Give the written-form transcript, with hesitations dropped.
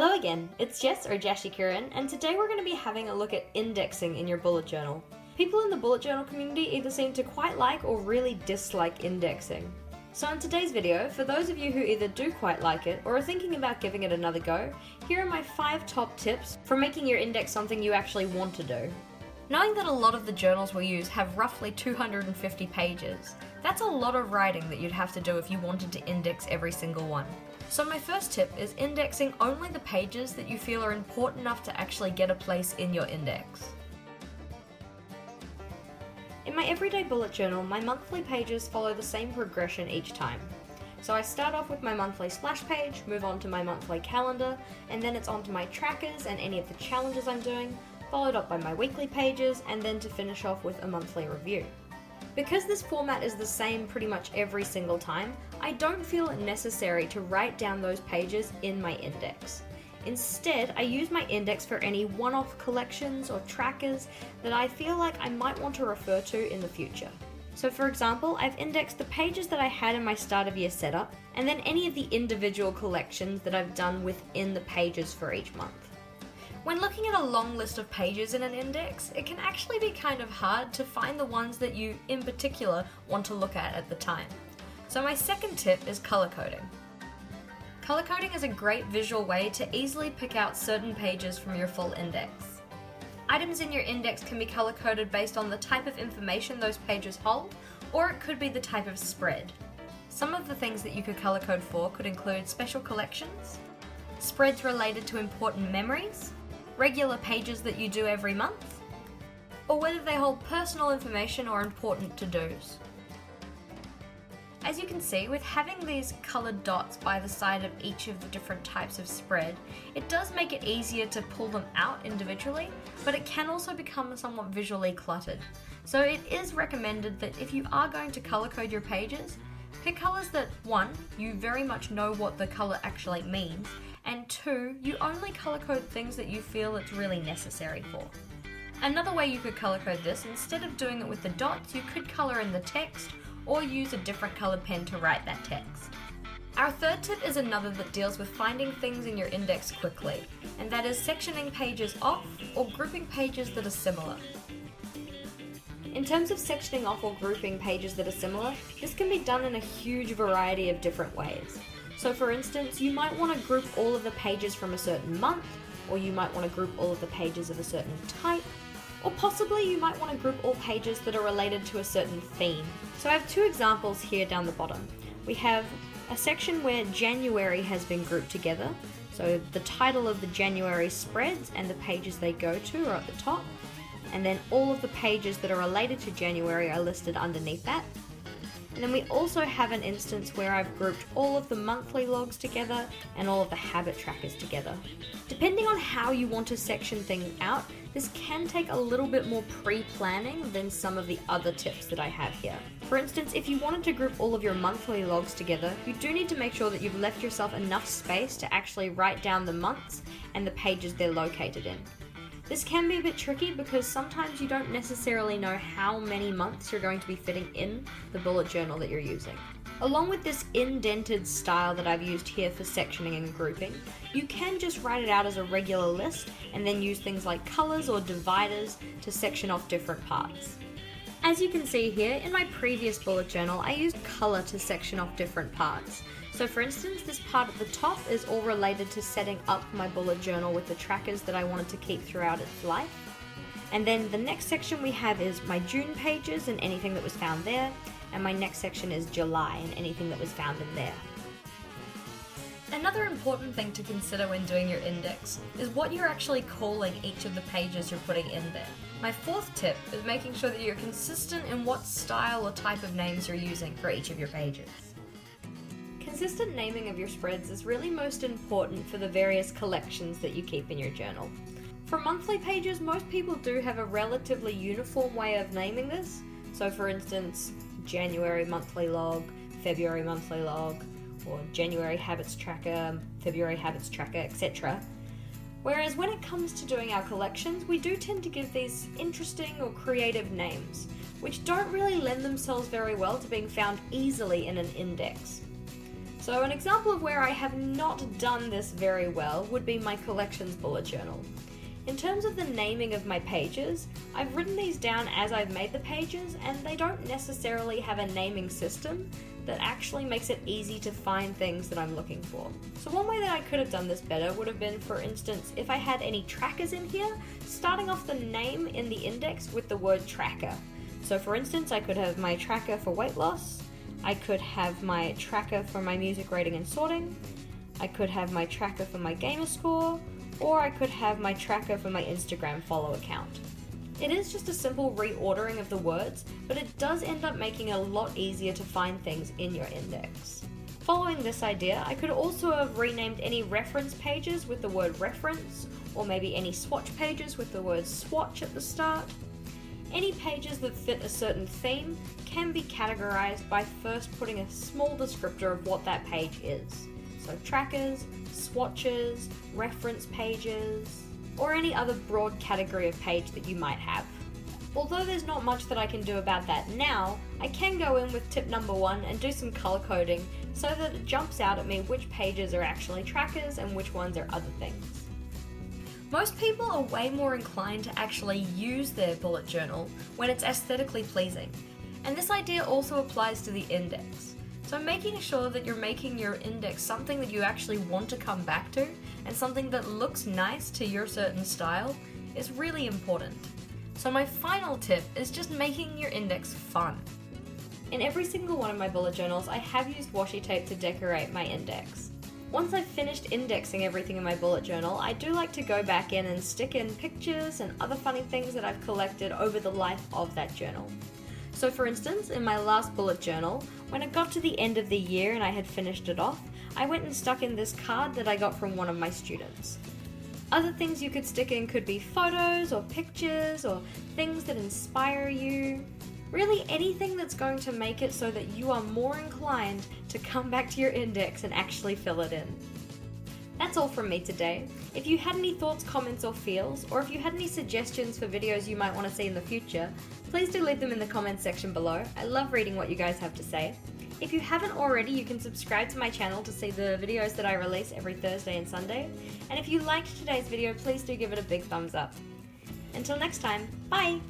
Hello again, it's Jess or JashiiCorrin, and today we're going to be having a look at indexing in your bullet journal. People in the bullet journal community either seem to quite like or really dislike indexing. So in today's video, for those of you who either do quite like it or are thinking about giving it another go, here are my 5 top tips for making your index something you actually want to do. Knowing that a lot of the journals we use have roughly 250 pages, that's a lot of writing that you'd have to do if you wanted to index every single one. So my first tip is indexing only the pages that you feel are important enough to actually get a place in your index. In my everyday bullet journal, my monthly pages follow the same progression each time. So I start off with my monthly splash page, move on to my monthly calendar, and then it's on to my trackers and any of the challenges I'm doing, followed up by my weekly pages, and then to finish off with a monthly review. Because this format is the same pretty much every single time, I don't feel it necessary to write down those pages in my index. Instead, I use my index for any one-off collections or trackers that I feel like I might want to refer to in the future. So for example, I've indexed the pages that I had in my start of year setup, and then any of the individual collections that I've done within the pages for each month. When looking at a long list of pages in an index, it can actually be kind of hard to find the ones that you, in particular, want to look at the time. So my second tip is color coding. Color coding is a great visual way to easily pick out certain pages from your full index. Items in your index can be color coded based on the type of information those pages hold, or it could be the type of spread. Some of the things that you could color code for could include special collections, spreads related to important memories, regular pages that you do every month, or whether they hold personal information or important to-dos. As you can see, with having these coloured dots by the side of each of the different types of spread, it does make it easier to pull them out individually, but it can also become somewhat visually cluttered. So it is recommended that if you are going to colour code your pages, pick colours that, 1, you very much know what the colour actually means, and 2, you only colour code things that you feel it's really necessary for. Another way you could colour code this, instead of doing it with the dots, you could colour in the text or use a different coloured pen to write that text. Our third tip is another that deals with finding things in your index quickly, and that is sectioning pages off or grouping pages that are similar. In terms of sectioning off or grouping pages that are similar, this can be done in a huge variety of different ways. So for instance, you might want to group all of the pages from a certain month, or you might want to group all of the pages of a certain type, or possibly you might want to group all pages that are related to a certain theme. So I have 2 examples here down the bottom. We have a section where January has been grouped together, so the title of the January spreads and the pages they go to are at the top, and then all of the pages that are related to January are listed underneath that. And then we also have an instance where I've grouped all of the monthly logs together and all of the habit trackers together. Depending on how you want to section things out, this can take a little bit more pre-planning than some of the other tips that I have here. For instance, if you wanted to group all of your monthly logs together, you do need to make sure that you've left yourself enough space to actually write down the months and the pages they're located in. This can be a bit tricky because sometimes you don't necessarily know how many months you're going to be fitting in the bullet journal that you're using. Along with this indented style that I've used here for sectioning and grouping, you can just write it out as a regular list and then use things like colours or dividers to section off different parts. As you can see here, in my previous bullet journal, I used colour to section off different parts. So for instance, this part at the top is all related to setting up my bullet journal with the trackers that I wanted to keep throughout its life. And then the next section we have is my June pages and anything that was found there, and my next section is July and anything that was found in there. Another important thing to consider when doing your index is what you're actually calling each of the pages you're putting in there. My 4th tip is making sure that you're consistent in what style or type of names you're using for each of your pages. Consistent naming of your spreads is really most important for the various collections that you keep in your journal. For monthly pages, most people do have a relatively uniform way of naming this. So for instance, January monthly log, February monthly log, or January habits tracker, February habits tracker, etc. Whereas when it comes to doing our collections, we do tend to give these interesting or creative names, which don't really lend themselves very well to being found easily in an index. So an example of where I have not done this very well would be my collections bullet journal. In terms of the naming of my pages, I've written these down as I've made the pages, and they don't necessarily have a naming system that actually makes it easy to find things that I'm looking for. So one way that I could have done this better would have been, for instance, if I had any trackers in here, starting off the name in the index with the word tracker. So for instance, I could have my tracker for weight loss, I could have my tracker for my music rating and sorting, I could have my tracker for my gamer score, or I could have my tracker for my Instagram follow account. It is just a simple reordering of the words, but it does end up making it a lot easier to find things in your index. Following this idea, I could also have renamed any reference pages with the word reference, or maybe any swatch pages with the word swatch at the start. Any pages that fit a certain theme can be categorized by first putting a small descriptor of what that page is. So trackers, swatches, reference pages, or any other broad category of page that you might have. Although there's not much that I can do about that now, I can go in with tip number 1 and do some color coding so that it jumps out at me which pages are actually trackers and which ones are other things. Most people are way more inclined to actually use their bullet journal when it's aesthetically pleasing, and this idea also applies to the index. So making sure that you're making your index something that you actually want to come back to and something that looks nice to your certain style is really important. So my final tip is just making your index fun. In every single one of my bullet journals, I have used washi tape to decorate my index. Once I've finished indexing everything in my bullet journal, I do like to go back in and stick in pictures and other funny things that I've collected over the life of that journal. So for instance, in my last bullet journal, when it got to the end of the year and I had finished it off, I went and stuck in this card that I got from one of my students. Other things you could stick in could be photos or pictures or things that inspire you. Really anything that's going to make it so that you are more inclined to come back to your index and actually fill it in. That's all from me today. If you had any thoughts, comments or feels, or if you had any suggestions for videos you might want to see in the future, please do leave them in the comments section below. I love reading what you guys have to say. If you haven't already, you can subscribe to my channel to see the videos that I release every Thursday and Sunday. And if you liked today's video, please do give it a big thumbs up. Until next time, bye!